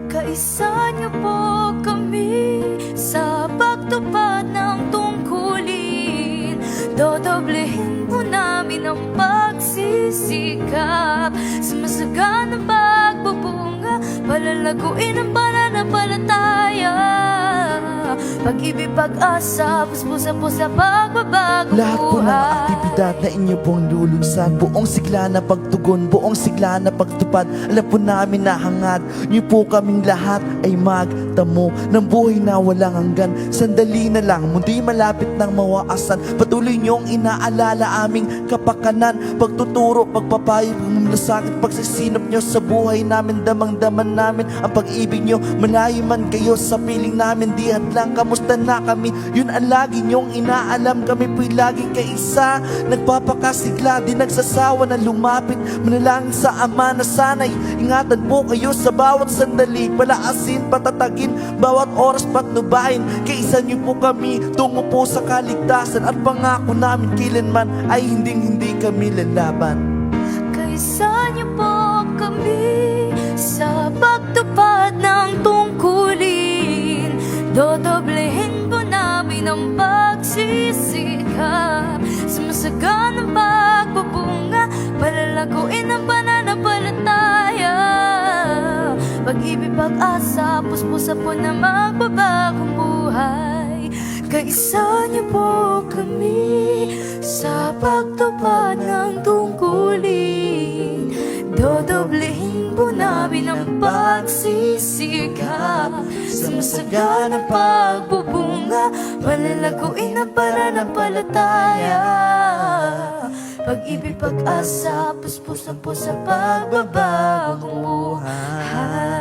Kaisa niyo po kami sa pagtupad ng tungkulin. Dodoblehin po namin ang pagsisikap sa masaganang pagbubunga, palalaguin ang pananampalataya, pag-ibig, pag-asa, puspusan po sa pagbabago Lahat po ng aktibidad na inyo pong lulunsan, buong sigla na pagtugon, buong sigla na pagtupad, alam po namin na hangad niyo po kaming lahat ay magtamo ng buhay na walang hanggan. Sandali na lang, mundo'y malapit ng mawaasan. Patuloy niyong inaalala aming kapakanan, pagtuturo, pagpapayo, pagmamalasakit, pagsisinop niyo sa buhay namin. Damang-daman namin ang pag-ibig niyo. Malayo man kayo sa piling namin, di hadlang, kamusta na kami, yun ang lagi niyong inaalam. Kami po'y laging kaisa, nagpapakasigla, di nagsasawa na lumapit, manalangin sa Ama na sana'y ingatan po kayo sa bawat sandali, palaasin, patatagin, bawat oras patnubahin. Kaisa niyo po kami tungo po sa kaligtasan, at pangako namin kailanman ay hindi kami lalaban. Kaisa niyo po kami sa pagtupad ng tungkulin. Dodoblehin po namin ang pagsisikap sa masaganang pagbubunga, palalaguin ang pananampalataya, pag-ibig, pag-asa, puspusan po na magbabagong buhay. Kaisa niyo po kami sa pagtupad ng tungkulin. Dodoblehin po namin ang pagsisikap sa masaganang pagbubunga, palalaguin ang pananampalataya, pag-ibig, pag-asa, puspusan po sa pagbabagong buhay.